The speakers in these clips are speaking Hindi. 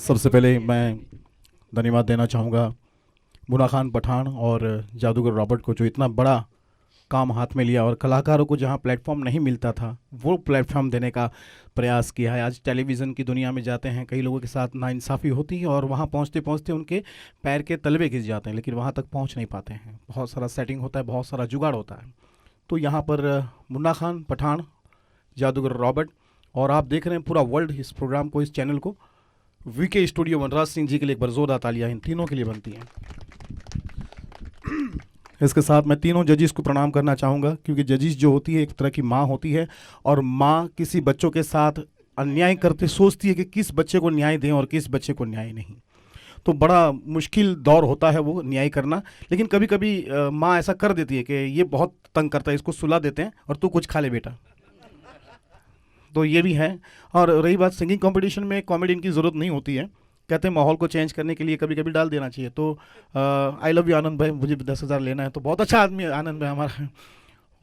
सबसे पहले मैं धन्यवाद देना चाहूँगा मुन्ना खान पठान और जादूगर रॉबर्ट को, जो इतना बड़ा काम हाथ में लिया और कलाकारों को जहाँ प्लेटफॉर्म नहीं मिलता था वो प्लेटफॉर्म देने का प्रयास किया है। आज टेलीविज़न की दुनिया में जाते हैं, कई लोगों के साथ नाइंसाफ़ी होती है और वहाँ पहुँचते पहुँचते उनके पैर के तलवे घिस जाते हैं, लेकिन वहाँ तक पहुँच नहीं पाते हैं। बहुत सारा सेटिंग होता है, बहुत सारा जुगाड़ होता है। तो यहाँ पर मुन्ना खान पठान, जादूगर रॉबर्ट, और आप देख रहे हैं पूरा वर्ल्ड इस प्रोग्राम को, इस चैनल को। वीके स्टूडियो वनराज सिंह जी के लिए एक बार जोरदार तालियां इन तीनों के लिए बनती हैं। इसके साथ मैं तीनों जजिस को प्रणाम करना चाहूँगा, क्योंकि जजिस जो होती है एक तरह की माँ होती है, और माँ किसी बच्चों के साथ अन्याय करते सोचती है कि किस बच्चे को न्याय दें और किस बच्चे को न्याय नहीं। तो बड़ा मुश्किल दौर होता है वो न्याय करना, लेकिन कभी कभी माँ ऐसा कर देती है कि ये बहुत तंग करता है, इसको सुला देते हैं और तू कुछ खा ले बेटा। तो ये भी है। और रही बात सिंगिंग कंपटीशन में, कॉमेडियन की ज़रूरत नहीं होती है, कहते हैं माहौल को चेंज करने के लिए कभी कभी डाल देना चाहिए। तो आई लव यू आनंद भाई, मुझे 10,000 लेना है। तो बहुत अच्छा आदमी है आनंद भाई हमारा,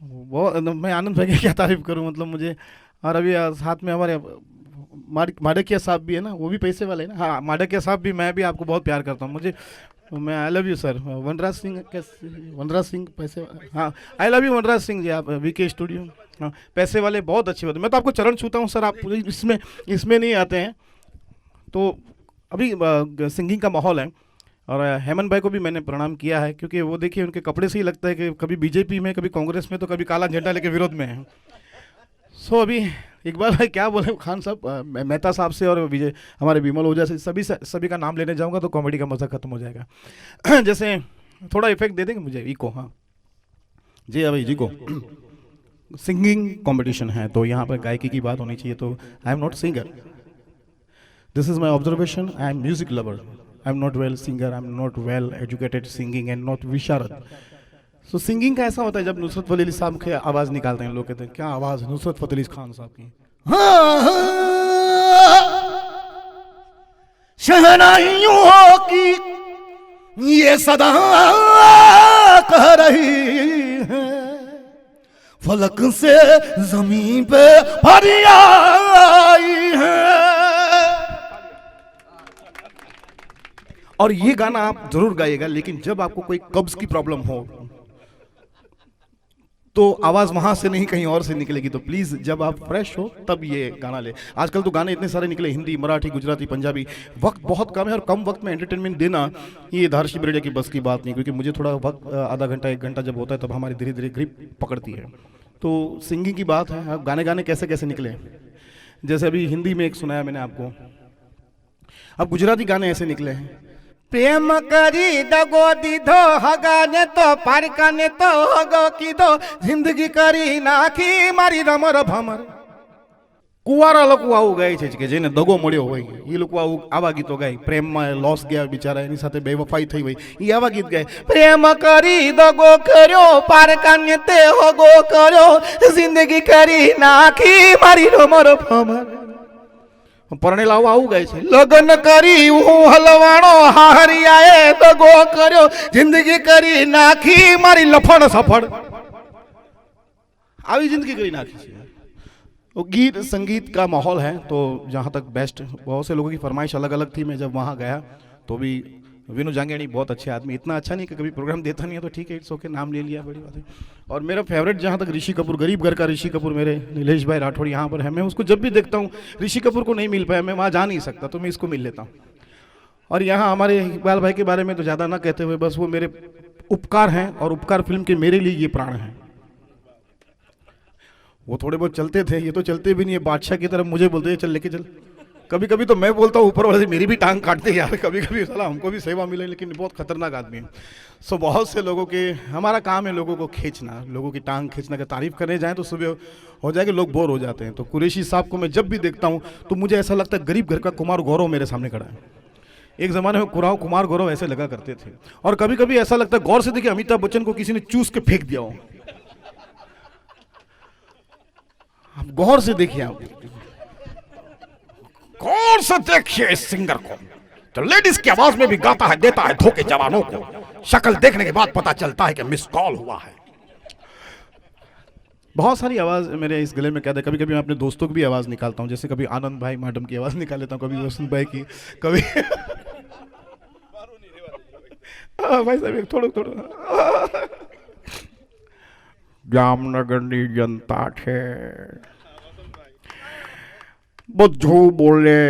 वो मैं आनंद भाई की क्या तारीफ़ करूं, मतलब मुझे। और अभी साथ में हमारे माडकिया साहब भी है ना, वो भी पैसे वाले हैं ना। हाँ, माडकिया साहब भी, मैं भी आपको बहुत प्यार करता हूँ। मुझे, मैं आई लव यू सर। वनराज सिंह, कैसे वनराज सिंह पैसे, हाँ आई लव यू वनराज सिंह जी, आप वीके स्टूडियो, हाँ पैसे वाले, बहुत अच्छी बात है। मैं तो आपको चरण छूता हूँ सर, आप इसमें नहीं आते हैं। तो अभी सिंगिंग का माहौल है, और हेमंत भाई को भी मैंने प्रणाम किया है, क्योंकि वो देखिए उनके कपड़े से ही लगता है कि कभी बीजेपी में, कभी कांग्रेस में, तो कभी काला झंडा लेके विरोध में है। सो अभी इकबाल भाई क्या बोले, खान साहब, मेहता साहब से और विजय हमारे विमल ओझा से, सभी का नाम लेने जाऊंगा तो कॉमेडी का मज़ा खत्म हो जाएगा। जैसे थोड़ा इफेक्ट दे देंगे मुझे, इको, हाँ जी, अभी जी को सिंगिंग कंपटीशन है तो यहाँ पर गायकी की बात होनी चाहिए। तो I am not singer, this is my observation, I am music lover, I am not well singer, I am not well educated singing and not Visharad. So singing का ऐसा होता है जब नुसरत फतेह अली साहब की आवाज़ निकालते हैं, लोग कहते हैं क्या आवाज़ नुसरत फतेह अली खान साहब की। शहनाइयों की ये सदा कह रही है, फलक से जमीन पे फरियाई है। और ये गाना आप जरूर गाइएगा, लेकिन जब आपको कोई कब्ज की प्रॉब्लम हो तो आवाज़ वहाँ से नहीं कहीं और से निकलेगी। तो प्लीज़ जब आप फ्रेश हो तब ये गाना ले। आजकल तो गाने इतने सारे निकले, हिंदी, मराठी, गुजराती, पंजाबी, वक्त बहुत कम है, और कम वक्त में एंटरटेनमेंट देना ये धारशी बिरडिया की बस की बात नहीं, क्योंकि मुझे थोड़ा वक्त आधा घंटा 1 घंटा जब होता है तब हमारी धीरे धीरे ग्रिप पकड़ती है। तो सिंगिंग की बात है, अब गाने कैसे कैसे निकले, जैसे अभी हिंदी में एक सुनाया मैंने आपको, अब गुजराती गाने ऐसे निकले हैं। प्रेम करी दगो दीधो हगाने तो पारकाने तो हगो कीधो, जिंदगी करी नाखी मारी रमर भमर। कुवारा લોકો આવું ગાય છે કે જેને દગો મળ્યો હોય, એ લોકો આવા ગીતો ગાય, પ્રેમમાં લોસ ગયા બિચારા, એની સાથે બેવફાઈ થઈ હોય, એ આવા ગીત ગાય। પ્રેમ કરી દગો કર્યો પારકાને તે હગો કર્યો, જિંદગી કરી નાખી મારી રમર ભમર। પરણેલા આવું ગાય છે, લગ્ન કરી હું હલવાણો હાહરિયાએ દગો કર્યો, જિંદગી કરી નાખી મારી લફડ સફડ। આવી जिंदगी કરી નાખી છે। तो गीत संगीत का माहौल है, तो जहाँ तक बेस्ट, बहुत से लोगों की फरमाइश अलग अलग थी। मैं जब वहाँ गया तो भी विनू जांगेड़ी बहुत अच्छे आदमी, इतना अच्छा नहीं कि कभी प्रोग्राम देता नहीं है, तो ठीक है, इट्स ओके, नाम ले लिया, बड़ी बात है। और मेरा फेवरेट जहाँ तक ऋषि कपूर, गरीब घर का ऋषि कपूर, मेरे नीलेश भाई राठौड़ यहाँ पर है। मैं उसको जब भी देखता हूँ, ऋषि कपूर को नहीं मिल पाया, मैं वहाँ जा नहीं सकता, तो मैं इसको मिल लेता हूँ। और यहाँ हमारे इकबाल भाई के बारे में तो ज़्यादा ना कहते हुए, बस वो मेरे उपकार हैं, और उपकार फिल्म के मेरे लिए ये प्राण हैं। वो थोड़े बहुत चलते थे, ये तो चलते भी नहीं है, बादशाह की तरफ मुझे बोलते हैं चल लेके चल। कभी कभी तो मैं बोलता हूँ ऊपर वाले से मेरी भी टांग काटते यार, कभी कभी साला हमको भी सेवा मिले, लेकिन बहुत खतरनाक आदमी है। सो बहुत से लोगों के, हमारा काम है लोगों को खींचना, लोगों की टांग खींचना। का तारीफ करने जाएं तो सुबह हो जाएगी, लोग बोर हो जाते हैं। तो कुरैशी साहब को मैं जब भी देखता हूँ तो मुझे ऐसा लगता है गरीब घर का कुमार गौरव मेरे सामने खड़ा है। एक ज़माने में कुमार गौरव ऐसे लगा करते थे, और कभी कभी ऐसा लगता है, गौर से देखिए, अमिताभ बच्चन को किसी ने चूस के फेंक दिया हो। आप गौर से देखिए, आप गौर से देखिए इस सिंगर को, तो लेडीज की आवाज में भी गाता है, देता है धोखे जवानों को। शक्ल देखने के बाद पता चलता है कि मिस कॉल हुआ है। बहुत सारी आवाज़ मेरे इस गले में कैद है। कभी कभी मैं अपने दोस्तों की भी आवाज़ निकालता हूँ, जैसे कभी आनंद भाई मैडम की आवाज़ निकाल लेता हूँ, कभी वसंत भाई की, कभी भाई साहब एक थोड़ा थोड़ा જામનગરની જનતા છે બધું બોલે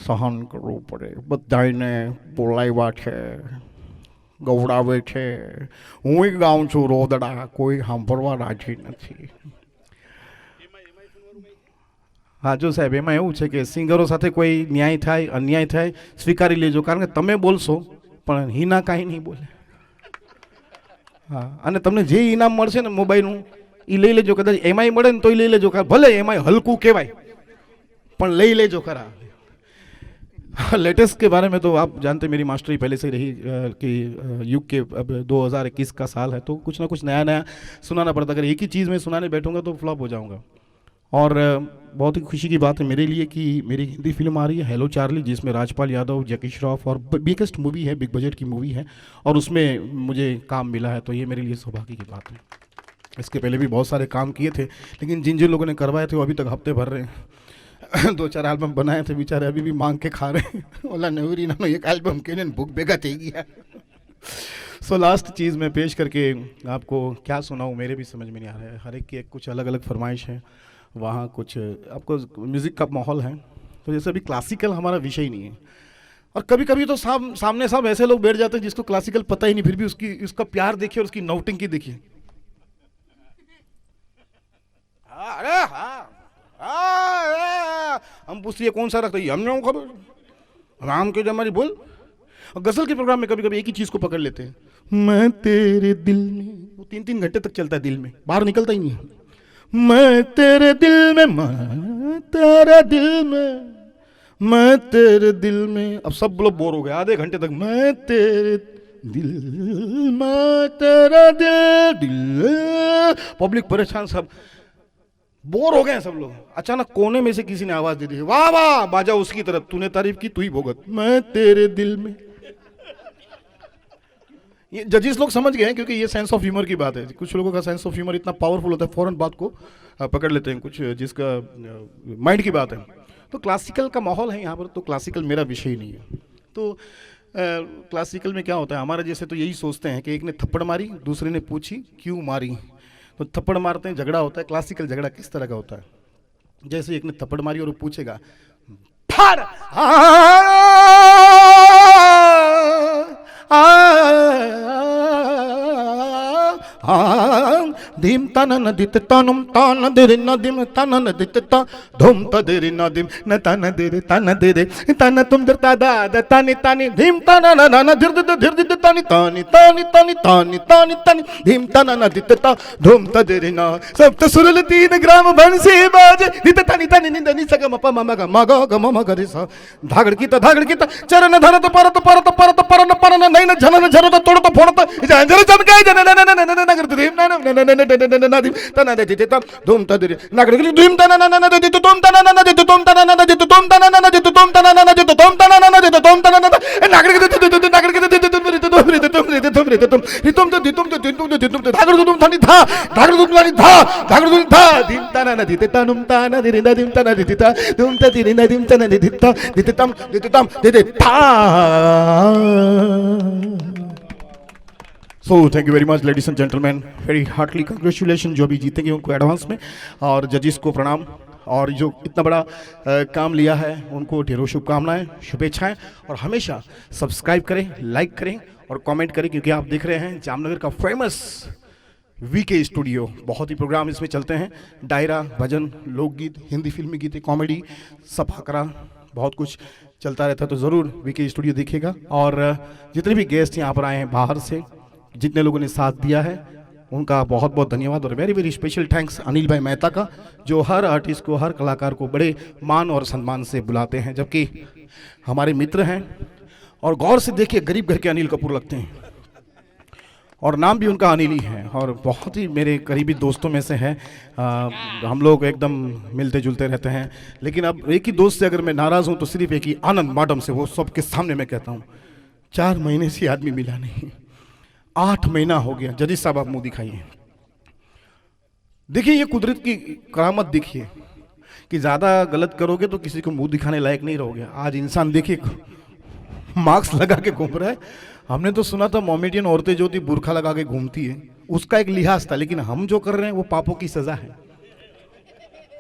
સહન કરવું પડે, બધાને બોલાવ્યા છે, ગૌડાવે છે, હું ગાઉં છું રોદડા, કોઈ સાંભળવા રાજી નથી. હા જો સાહેબ, એમાં એવું છે કે સિંગરો સાથે કોઈ ન્યાય થાય અન્યાય થાય સ્વીકારી લેજો, કારણ કે તમે બોલશો પણ હિના કાંઈ નહીં બોલે. હા, અને તમને જે ઇનામ મળશે ને મોબાઈલનું એ લઈ લેજો, કદાચ એમાંય મળે ને તોય લઈ લેજો, ભલે એમાંય હલકું કહેવાય પણ લઈ लेजो खरा. लेटेस्ट के बारे में तो आप जानते मेरी मास्टरी पहले से रही कि युग के अब 2021 का साल है, तो कुछ ना कुछ नया नया सुनाना पड़ता. अगर एक ही चीज़ में सुनाने बैठूंगा तो फ्लॉप हो जाऊंगा. और बहुत ही खुशी की बात है मेरे लिए कि मेरी हिंदी फिल्म आ रही है हेलो चार्ली, जिसमें राजपाल यादव, जैकी श्रॉफ, और बिगेस्ट मूवी है, बिग बजट की मूवी है, और उसमें मुझे काम मिला है, तो ये मेरे लिए सौभाग्य की बात है. इसके पहले भी बहुत सारे काम किए थे, लेकिन जिन जिन लोगों ने करवाए थे वो अभी तक हफ्ते भर रहे हैं. 2-4 एल्बम बनाए थे, बेचारे अभी भी मांग के खा रहे हैं. बोला नवरी ना एक एल्बम के लिए बुक बेगा थे गया. सो लास्ट चीज़ मैं पेश करके आपको क्या सुनाऊँ, मेरे भी समझ में नहीं आ रहा है. हर एक की एक कुछ अलग अलग फरमाइश है. वहाँ कुछ आपको म्यूज़िक का माहौल है, तो जैसे अभी क्लासिकल हमारा विषय ही नहीं है. और कभी कभी तो सामने साहब ऐसे लोग बैठ जाते हैं जिसको क्लासिकल पता ही नहीं, फिर भी उसका प्यार देखिए और उसकी नौटंकी देखिए. अरे हाँ, हम पूछिए कौन सा रखते, हमने खबर राम के जमारी बोल. और गजल के प्रोग्राम में कभी कभी एक ही चीज को पकड़ लेते हैं, मैं तेरे दिल में, वो 3-3 घंटे तक चलता है, दिल में बाहर निकलता ही नहीं है. मैं तेरे दिल में, मैं तेरे दिल में, मैं तेरे दिल में. अब सब लोग बोर हो गए आधे घंटे तक, मैं तेरे दिल, मैं तेरा दिल. पब्लिक परेशान, सब बोर हो गए हैं सब लोग. अचानक कोने में से किसी ने आवाज दे दी, वाह वाह, बाजा उसकी तरफ, तूने तारीफ की तू ही भोगत, मैं तेरे दिल में. ये जजेस लोग समझ गए हैं, क्योंकि ये सेंस ऑफ ह्यूमर की बात है. कुछ लोगों का सेंस ऑफ ह्यूमर इतना पावरफुल होता है, फौरन बात को पकड़ लेते हैं, कुछ जिसका माइंड की बात है. तो क्लासिकल का माहौल है यहाँ पर, तो क्लासिकल मेरा विषय ही नहीं है. तो क्लासिकल में क्या होता है, हमारे जैसे तो यही सोचते हैं कि एक ने थप्पड़ मारी, दूसरे ने पूछी क्यों मारी. तो थप्पड़ मारते हैं, झगड़ा होता है. क्लासिकल झगड़ा किस तरह का होता है, जैसे एक ने थप्पड़ मारी और वो पूछेगा फाड़, धीम तन नदित तनुम तान देरे नदिम तन नदित ता धूम तदेरे नदिम न तन देरे तन तुम दरता दा तानी तानी धीम तन न धीर धीर तानी तानी तानी तानी तानी तानी तानी धीम तन नदित ता धूम तदेरे ना सप्त सुरल 3 ग्राम बंसी बाजे नित तानी तानी निंदनी सगम प मम ग म ग म ग रे सा धागड़ की ता चरण धरत परत परत परत परन परन नैन झनन झरत तोड़त फोड़त जंजर चमकाय जन नगर धीम नदिम तन नदित ता धूम तदेरे नगर धीम तन नदित तुम तन नदित तुम तन नदित तुम तन नदित तुम तन नदित तुम तन नदित तुम तन नगर so thank you very much ladies and gentleman, very heartily congratulation जो भी जीतेंगे उनको एडवांस में, और जजेस को प्रणाम, और जो इतना बड़ा काम लिया है उनको ढेरों शुभकामनाएं, शुभेच्छाएं. और हमेशा सब्सक्राइब करें, लाइक करें और कमेंट करें, क्योंकि आप देख रहे हैं जामनगर का फेमस वीके स्टूडियो. बहुत ही प्रोग्राम इसमें चलते हैं, डायरा, भजन, लोकगीत, हिंदी फिल्मी गीतें, कॉमेडी, सफाकरा, बहुत कुछ चलता रहता है. तो ज़रूर वीके स्टूडियो देखिएगा. और जितने भी गेस्ट यहाँ पर आए हैं बाहर से, जितने लोगों ने साथ दिया है, उनका बहुत बहुत धन्यवाद. और very very special thanks Anil भाई मेहता का, जो हर आर्टिस्ट को, हर कलाकार को बड़े मान और सम्मान से बुलाते हैं, जबकि हमारे मित्र हैं. और गौर से देखिए, गरीब घर के अनिल कपूर लगते हैं, और नाम भी उनका अनिल ही है, और बहुत ही मेरे करीबी दोस्तों में से हैं. हम लोग एकदम मिलते जुलते रहते हैं. लेकिन अब एक ही दोस्त से अगर मैं नाराज़ हूँ तो सिर्फ एक ही, आनंद मैडम से. वो सबके सामने मैं कहता हूँ, 4 महीने से आदमी मिला नहीं, 8 महीना हो गया. जजेस साहब आप मुंह दिखाइए. देखिए ये कुदरत की करामत देखिए कि ज़्यादा गलत करोगे तो किसी को मुंह दिखाने लायक नहीं रहोगे। आज इंसान देखिए मास्क लगा के घूम रहा है। हमने तो सुना था मोमेडियन औरतें जो थी बुरखा लगा के घूमती है, उसका एक लिहाज था, लेकिन हम जो कर रहे हैं वो पापों की सजा है।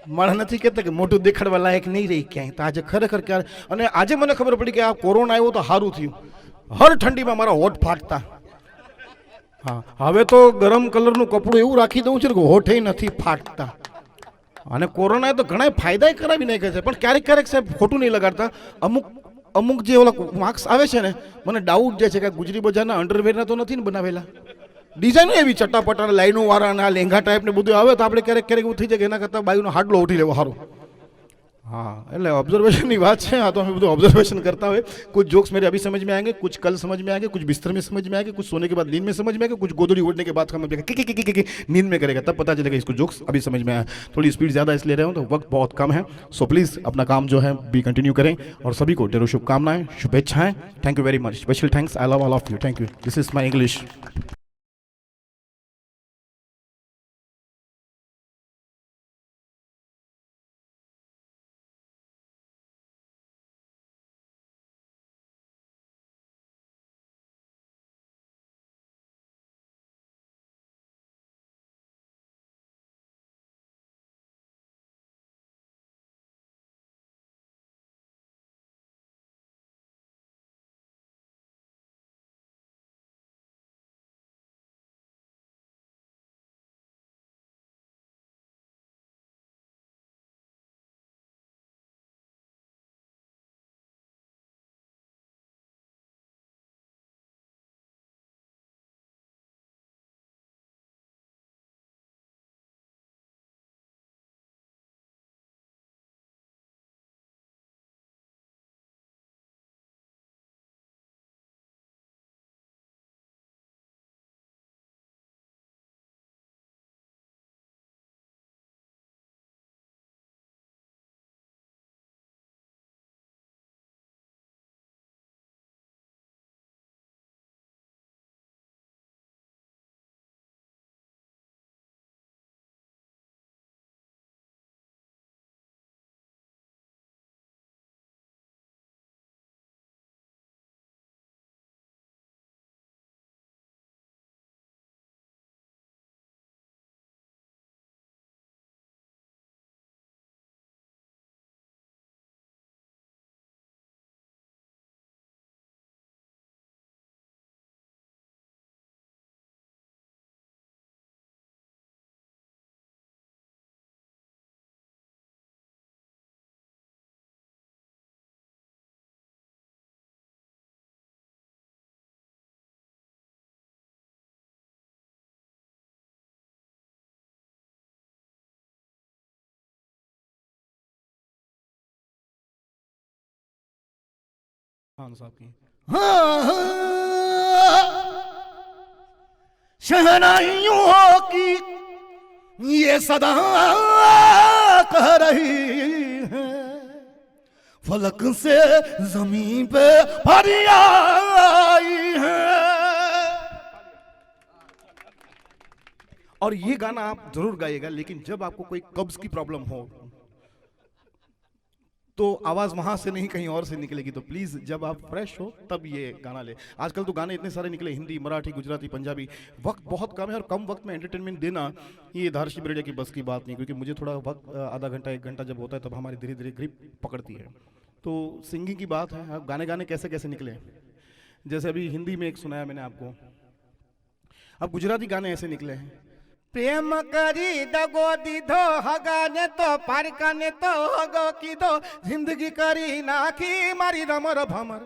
મારા નથી કહેતા કે મોટું દેખાડવા લાયક નહીં રહી ક્યાંય, તો આજે ખરેખર ક્યારે, અને આજે મને ખબર પડી કે આ કોરોના આવ્યો તો સારું થયું, હર ઠંડીમાં મારા હોઠ ફાટતા। હા, હવે તો ગરમ કલરનું કપડું એવું રાખી દઉં છું કે હોઠે નથી ફાટતા। અને કોરોનાએ તો ઘણા ફાયદા કરાવી નાખ્યા છે, પણ ક્યારેક ક્યારેક સાહેબ ખોટું નહીં લગાડતા। અમુક જે ઓલા માર્ક્સ આવે છે ને, મને ડાઉટ જે છે કે ગુજરી બજારના અંડરવેરના તો નથી ને બનાવેલા, ડિઝાઇન એવી ચટાપટા લાઈનો વાળા લેંઘા ટાઈપ ને બધું આવે, તો આપણે ક્યારેક ક્યારેક એવું થઈ જાય કે એના કરતાં બાયુનો હાડલો ઉઠી લેવો સારું। हाँ, એટલે ऑब्जर्वेशन की बात है। हाँ, तो हमें ऑब्जर्वेशन करता हुए कुछ जोक्स मेरे अभी समझ में आएंगे, कुछ कल समझ में आएंगे, कुछ बिस्तर में समझ में आएंगे, कुछ सोने के बाद नींद में समझ में आएंगे, कुछ गोदड़ी उड़ने के बाद समझ में आएगा, कि नींद में करेगा तब पता चलेगा इसको जोक्स अभी समझ में आया। थोड़ी स्पीड ज़्यादा इसलिए रहे हूँ, तो वक्त बहुत कम है, सो प्लीज़ अपना काम जो है भी कंटिन्यू करें, और सभी को ढेरों शुभकामनाएं, शुभेच्छाएं। Thank you very much, special thanks, I love all of you, thank you, this is my English. Khan साहब की शहनाइयों की ये सदा कह रही है, फलक से जमीन पे फरियाई है। और ये गाना आप जरूर गाइएगा, लेकिन जब आपको कोई कब्ज की प्रॉब्लम हो तो आवाज़ वहाँ से नहीं कहीं और से निकलेगी, तो प्लीज़ जब आप फ्रेश हो तब ये गाना ले। आजकल तो गाने इतने सारे निकले, हिंदी, मराठी, गुजराती, पंजाबी, वक्त बहुत कम है, और कम वक्त में एंटरटेनमेंट देना ये धारशी बरेड़िया की बस की बात नहीं, क्योंकि मुझे थोड़ा वक्त आधा घंटा 1 घंटा जब होता है तब हमारी धीरे धीरे ग्रिप पकड़ती है। तो सिंगिंग की बात है, अब गाने गाने कैसे कैसे निकले, जैसे अभी हिंदी में एक सुनाया मैंने आपको, अब गुजराती गाने ऐसे निकले हैं। प्रेम करी दगो दीधो हगाने तो पारकाने तो हगो कीधो, जिंदगी करी नाखी मारी रमर भमर।